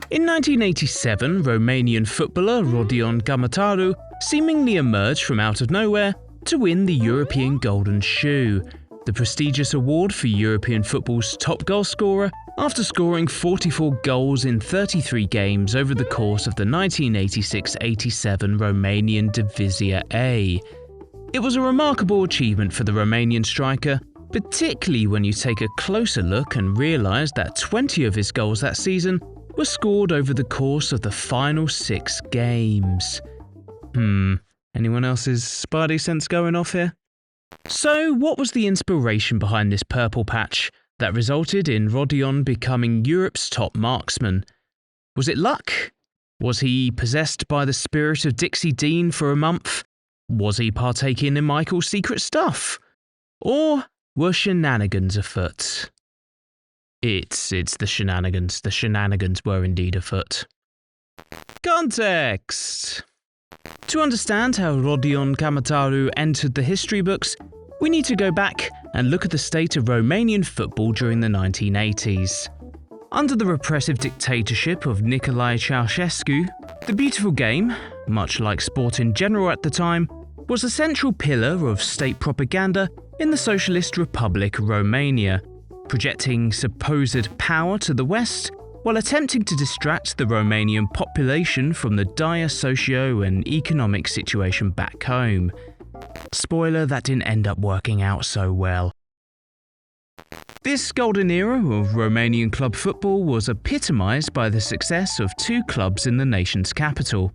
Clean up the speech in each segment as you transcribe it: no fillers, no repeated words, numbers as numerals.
In 1987, Romanian footballer Rodion Cămătaru seemingly emerged from out of nowhere to win the European Golden Shoe, the prestigious award for European football's top goal scorer, after scoring 44 goals in 33 games over the course of the 1986-87 Romanian Divizia A. It was a remarkable achievement for the Romanian striker, particularly when you take a closer look and realise that 20 of his goals that season were scored over the course of the final 6 games. Anyone else's spidey sense going off here? So, what was the inspiration behind this purple patch that resulted in Rodion becoming Europe's top marksman? Was it luck? Was he possessed by the spirit of Dixie Dean for a month? Was he partaking in Michael's secret stuff? Or were shenanigans afoot? It's the shenanigans. The shenanigans were indeed afoot. Context! To understand how Rodion Cămătaru entered the history books, we need to go back and look at the state of Romanian football during the 1980s. Under the repressive dictatorship of Nicolae Ceausescu, the beautiful game, much like sport in general at the time, was a central pillar of state propaganda in the Socialist Republic Romania, projecting supposed power to the West while attempting to distract the Romanian population from the dire socio and economic situation back home. Spoiler, that didn't end up working out so well. This golden era of Romanian club football was epitomised by the success of 2 clubs in the nation's capital.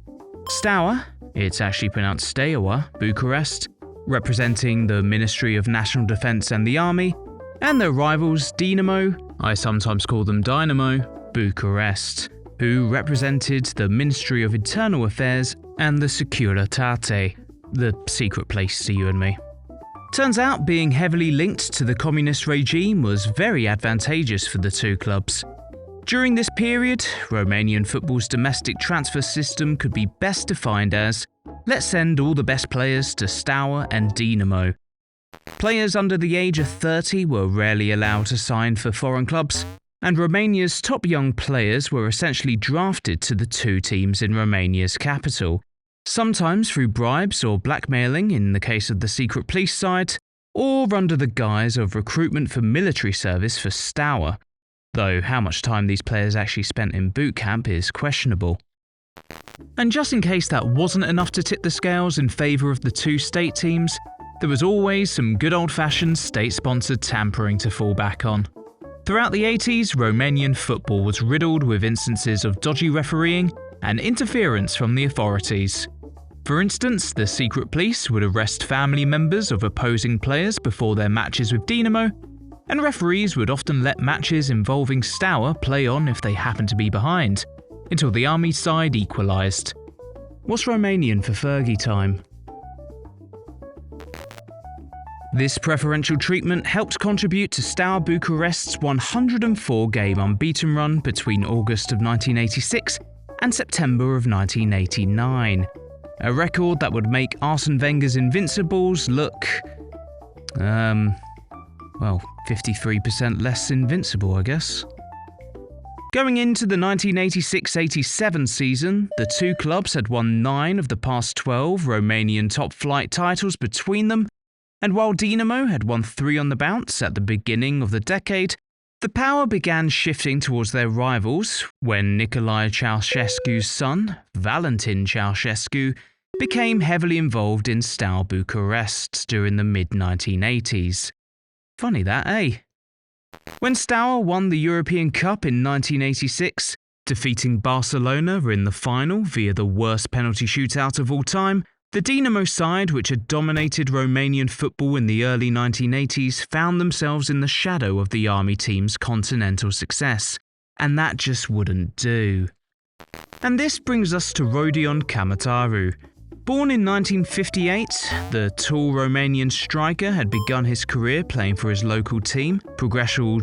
Steaua, it's actually pronounced Steaua, Bucharest, representing the Ministry of National Defence and the Army, and their rivals Dinamo, I sometimes call them Dynamo, Bucharest, who represented the Ministry of Internal Affairs and the Securitate, the secret place to you and me. Turns out being heavily linked to the communist regime was very advantageous for the 2 clubs. During this period, Romanian football's domestic transfer system could be best defined as, let's send all the best players to Steaua and Dinamo. Players under the age of 30 were rarely allowed to sign for foreign clubs, and Romania's top young players were essentially drafted to the 2 teams in Romania's capital, sometimes through bribes or blackmailing in the case of the secret police side, or under the guise of recruitment for military service for Steaua, though how much time these players actually spent in boot camp is questionable. And just in case that wasn't enough to tip the scales in favour of the 2 state teams, there was always some good old-fashioned state-sponsored tampering to fall back on. Throughout the 80s, Romanian football was riddled with instances of dodgy refereeing and interference from the authorities. For instance, the secret police would arrest family members of opposing players before their matches with Dinamo, and referees would often let matches involving Steaua play on if they happened to be behind, until the army side equalised. What's Romanian for Fergie time? This preferential treatment helped contribute to Steaua Bucharest's 104-game unbeaten run between August of 1986 and September of 1989, a record that would make Arsene Wenger's Invincibles look, 53% less invincible, I guess. Going into the 1986-87 season, the 2 clubs had won 9 of the past 12 Romanian top-flight titles between them, and while Dinamo had won 3 on the bounce at the beginning of the decade, the power began shifting towards their rivals when Nicolae Ceausescu's son, Valentin Ceausescu, became heavily involved in Steaua Bucharest during the mid-1980s. Funny that, eh? When Steaua won the European Cup in 1986, defeating Barcelona in the final via the worst penalty shootout of all time, the Dinamo side, which had dominated Romanian football in the early 1980s, found themselves in the shadow of the army team's continental success, and that just wouldn't do. And this brings us to Rodion Cămătaru. Born in 1958, the tall Romanian striker had begun his career playing for his local team, Progresul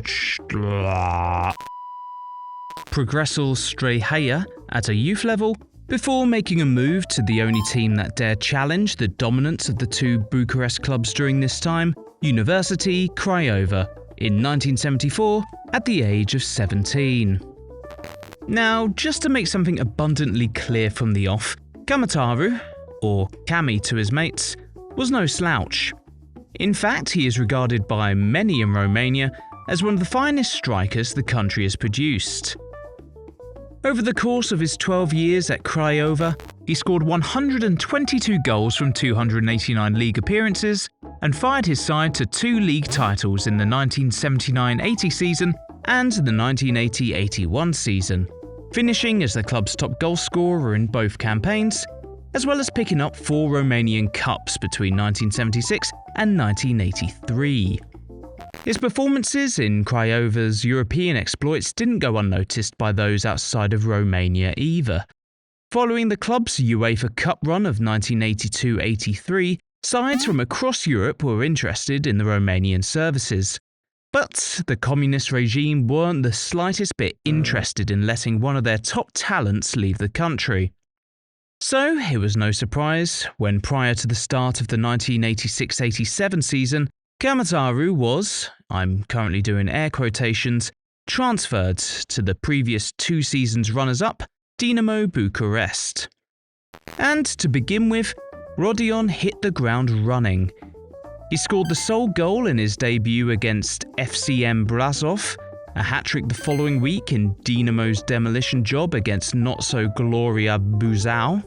Steaua, at a youth level, before making a move to the only team that dared challenge the dominance of the 2 Bucharest clubs during this time, University Craiova, in 1974 at the age of 17. Now, just to make something abundantly clear from the off, Cămătaru, or Cami to his mates, was no slouch. In fact, he is regarded by many in Romania as one of the finest strikers the country has produced. Over the course of his 12 years at Craiova, he scored 122 goals from 289 league appearances and fired his side to 2 league titles in the 1979-80 season and the 1980-81 season, finishing as the club's top goalscorer in both campaigns, as well as picking up 4 Romanian Cups between 1976 and 1983. His performances in Craiova's European exploits didn't go unnoticed by those outside of Romania either. Following the club's UEFA Cup run of 1982-83, sides from across Europe were interested in the Romanian services. But the communist regime weren't the slightest bit interested in letting one of their top talents leave the country. So it was no surprise when, prior to the start of the 1986-87 season, Cămătaru was, I'm currently doing air quotations, transferred to the previous 2 seasons' runners-up, Dinamo Bucharest. And to begin with, Rodion hit the ground running. He scored the sole goal in his debut against FCM Brasov, a hat-trick the following week in Dinamo's demolition job against not-so-Gloria Buzău,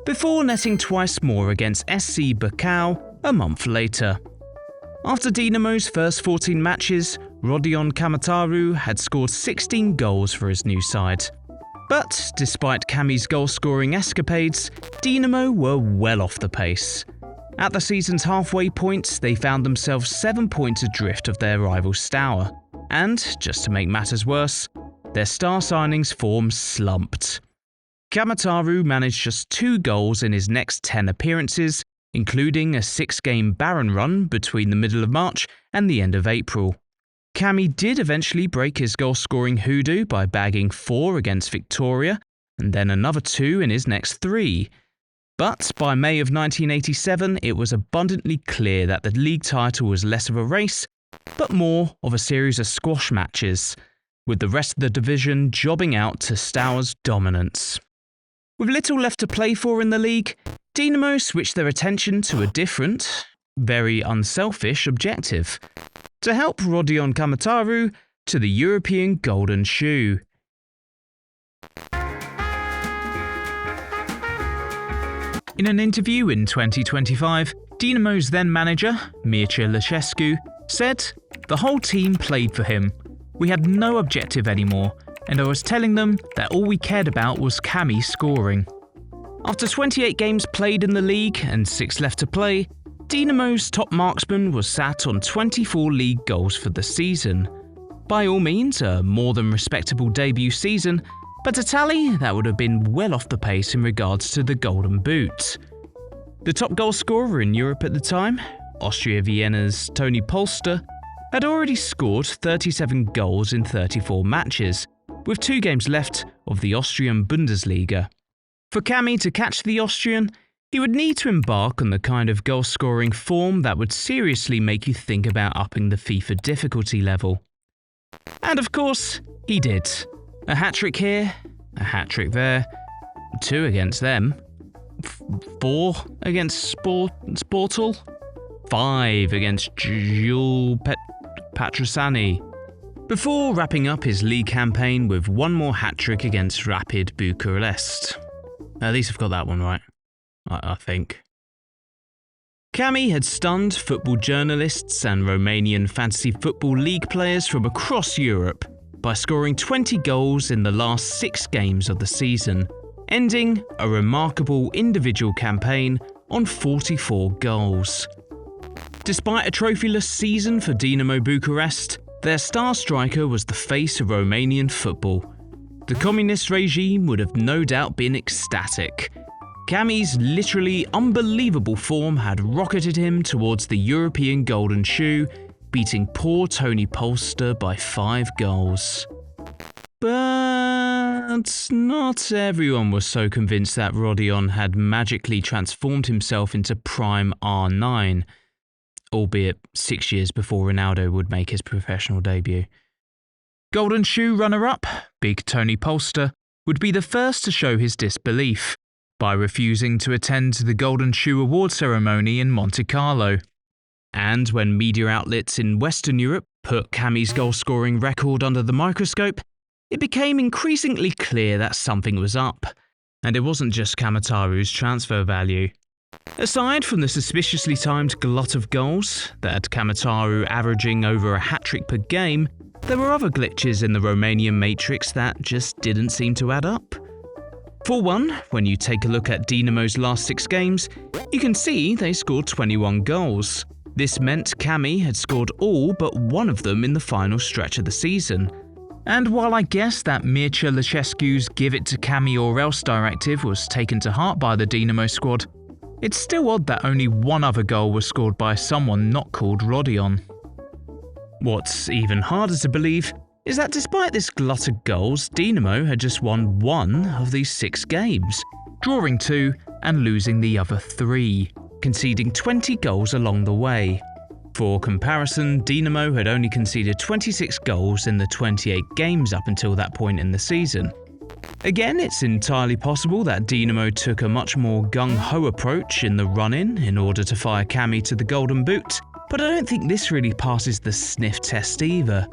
before netting twice more against SC Bacău a month later. After Dinamo's first 14 matches, Rodion Cămătaru had scored 16 goals for his new side. But despite Cami's goal-scoring escapades, Dinamo were well off the pace. At the season's halfway point, they found themselves 7 points adrift of their rival Steaua. And, just to make matters worse, their star signings form slumped. Cămătaru managed just 2 goals in his next 10 appearances, including a 6-game barren run between the middle of March and the end of April. Cami did eventually break his goal-scoring hoodoo by bagging 4 against Victoria, and then another 2 in his next 3. But by May of 1987, it was abundantly clear that the league title was less of a race, but more of a series of squash matches, with the rest of the division jobbing out to Steaua's dominance. With little left to play for in the league, Dinamo switched their attention to a different, very unselfish objective: to help Rodion Cămătaru to the European Golden Shoe. In an interview in 2025, Dinamo's then manager, Mircea Lăcescu, said, "The whole team played for him. We had no objective anymore, and I was telling them that all we cared about was Cami scoring." After 28 games played in the league and 6 left to play, Dinamo's top marksman was sat on 24 league goals for the season. By all means, a more than respectable debut season, but a tally that would have been well off the pace in regards to the Golden Boot. The top goal scorer in Europe at the time, Austria Vienna's Toni Polster, had already scored 37 goals in 34 matches, with 2 games left of the Austrian Bundesliga. For Cami to catch the Austrian, he would need to embark on the kind of goal-scoring form that would seriously make you think about upping the FIFA difficulty level. And of course, he did. A hat-trick here, a hat-trick there, 2 against them, 4 against Sportul, 5 against Jules Patrusani, before wrapping up his league campaign with 1 more hat-trick against Rapid Bucharest. At least I've got that one right, I think. Cami had stunned football journalists and Romanian fantasy football league players from across Europe by scoring 20 goals in the last 6 games of the season, ending a remarkable individual campaign on 44 goals. Despite a trophyless season for Dinamo Bucharest, their star striker was the face of Romanian football. The communist regime would have no doubt been ecstatic. Cami's literally unbelievable form had rocketed him towards the European Golden Shoe, beating poor Toni Polster by 5 goals. But not everyone was so convinced that Rodion had magically transformed himself into prime R9, albeit 6 years before Ronaldo would make his professional debut. Golden Shoe runner-up, big Toni Polster, would be the first to show his disbelief by refusing to attend the Golden Shoe award ceremony in Monte Carlo. And when media outlets in Western Europe put Cammy's goal-scoring record under the microscope, it became increasingly clear that something was up, and it wasn't just Cămătaru's transfer value. Aside from the suspiciously timed glut of goals that had Cămătaru averaging over a hat-trick per game, there were other glitches in the Romanian matrix that just didn't seem to add up. For one, when you take a look at Dinamo's last 6 games, you can see they scored 21 goals. This meant Cammy had scored all but one of them in the final stretch of the season. And while I guess that Mircea Lucescu's give it to Cammy or else directive was taken to heart by the Dinamo squad, it's still odd that only one other goal was scored by someone not called Rodion. What's even harder to believe is that despite this glut of goals, Dinamo had just won 1 of these 6 games, drawing 2 and losing the other 3, conceding 20 goals along the way. For comparison, Dinamo had only conceded 26 goals in the 28 games up until that point in the season. Again, it's entirely possible that Dinamo took a much more gung-ho approach in the run-in in order to fire Cammy to the Golden Boot, but I don't think this really passes the sniff test either.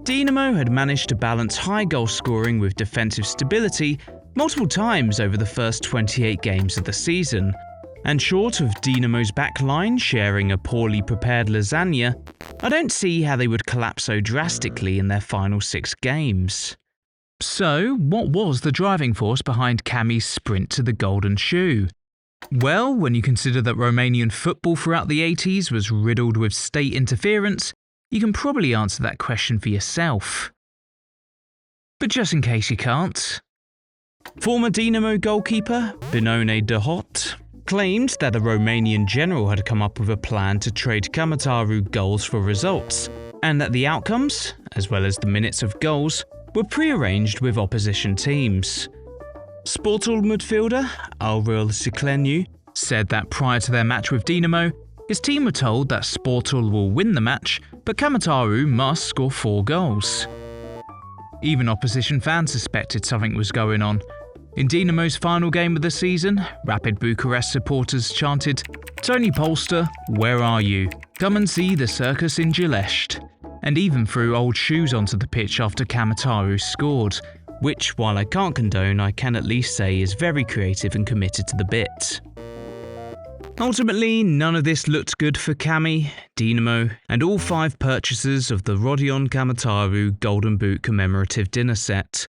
Dinamo had managed to balance high goal scoring with defensive stability multiple times over the first 28 games of the season, and short of Dinamo's backline sharing a poorly prepared lasagna, I don't see how they would collapse so drastically in their final 6 games. So, what was the driving force behind Cammy's sprint to the Golden Shoe? Well, when you consider that Romanian football throughout the 80s was riddled with state interference, you can probably answer that question for yourself. But just in case you can't, former Dinamo goalkeeper Benone de Hot claimed that a Romanian general had come up with a plan to trade Cămătaru goals for results, and that the outcomes, as well as the minutes of goals, were pre-arranged with opposition teams. Sportul midfielder Aurel Sicleniu said that prior to their match with Dinamo, his team were told that Sportul will win the match, but Cămătaru must score 4 goals. Even opposition fans suspected something was going on. In Dinamo's final game of the season, Rapid Bucharest supporters chanted, "Tony Polster, where are you? Come and see the circus in Gilești," and even threw old shoes onto the pitch after Cămătaru scored, which, while I can't condone, I can at least say is very creative and committed to the bit. Ultimately, none of this looked good for Cammy, Dinamo, and all 5 purchasers of the Rodion Cămătaru Golden Boot commemorative dinner set.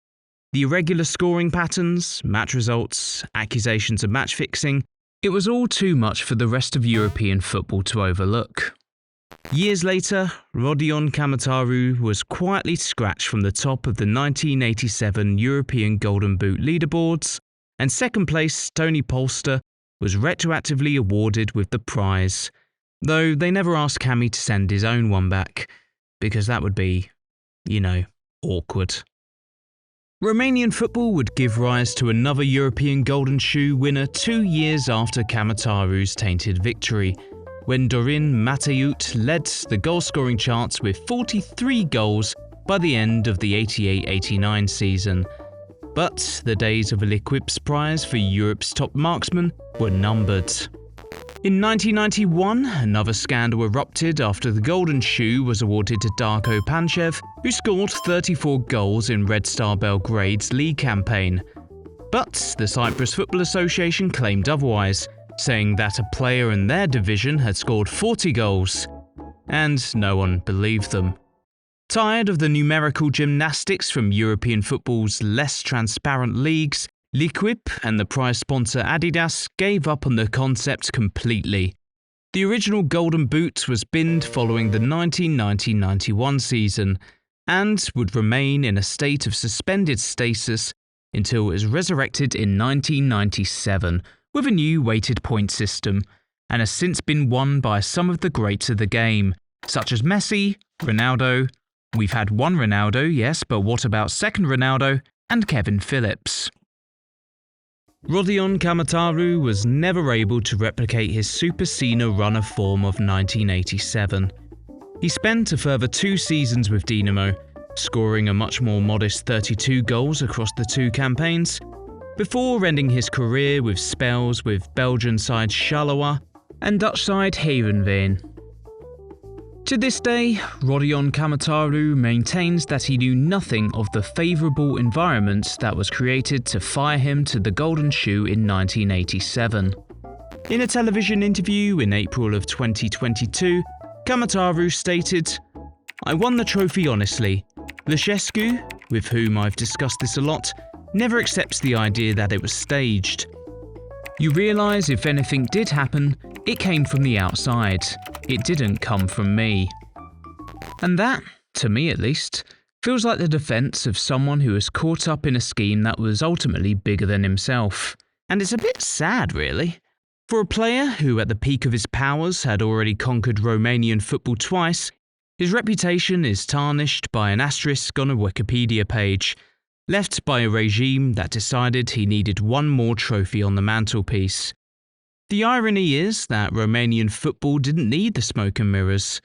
The irregular scoring patterns, match results, accusations of match fixing, it was all too much for the rest of European football to overlook. Years later, Rodion Cămătaru was quietly scratched from the top of the 1987 European Golden Boot leaderboards, and second place Tony Polster was retroactively awarded with the prize, though they never asked Cammy to send his own one back, because that would be, awkward. Romanian football would give rise to another European Golden Shoe winner 2 years after Cămătaru's tainted victory, when Dorin Mateut led the goal-scoring charts with 43 goals by the end of the 88-89 season. But the days of L'Equipe's prize for Europe's top marksman were numbered. In 1991, another scandal erupted after the Golden Shoe was awarded to Darko Panchev, who scored 34 goals in Red Star Belgrade's league campaign. But the Cyprus Football Association claimed otherwise, saying that a player in their division had scored 40 goals, and no one believed them. Tired of the numerical gymnastics from European football's less transparent leagues, L'Equipe and the prize sponsor Adidas gave up on the concept completely. The original Golden Boot was binned following the 1990-91 season, and would remain in a state of suspended status until it was resurrected in 1997 with a new weighted point system, and has since been won by some of the greats of the game, such as Messi, Ronaldo, we've had one Ronaldo, yes, but what about second Ronaldo, and Kevin Phillips. Rodion Cămătaru was never able to replicate his Super Senior runner form of 1987. He spent a further 2 seasons with Dinamo, scoring a much more modest 32 goals across the two campaigns, before ending his career with spells with Belgian side Charleroi and Dutch side Heerenveen. To this day, Rodion Cămătaru maintains that he knew nothing of the favourable environment that was created to fire him to the Golden Shoe in 1987. In a television interview in April of 2022, Cămătaru stated, "I won the trophy honestly. Luchescu, with whom I've discussed this a lot, never accepts the idea that it was staged. You realise if anything did happen, it came from the outside. It didn't come from me." And that, to me at least, feels like the defence of someone who was caught up in a scheme that was ultimately bigger than himself. And it's a bit sad, really. For a player who at the peak of his powers had already conquered Romanian football twice, his reputation is tarnished by an asterisk on a Wikipedia page, left by a regime that decided he needed one more trophy on the mantelpiece. The irony is that Romanian football didn't need the smoke and mirrors.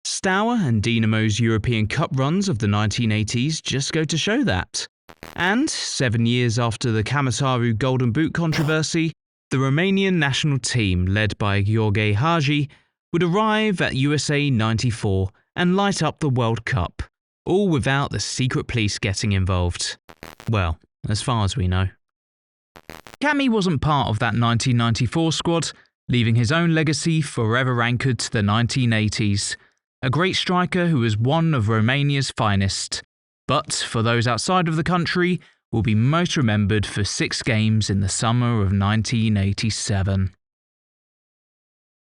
Steaua and Dinamo's European Cup runs of the 1980s just go to show that. And 7 years after the Cămătaru Golden Boot controversy, the Romanian national team, led by Gheorghe Hagi, would arrive at USA 94 and light up the World Cup, all without the secret police getting involved. Well, as far as we know. Cammy wasn't part of that 1994 squad, leaving his own legacy forever anchored to the 1980s. A great striker who was one of Romania's finest, but for those outside of the country, will be most remembered for 6 games in the summer of 1987.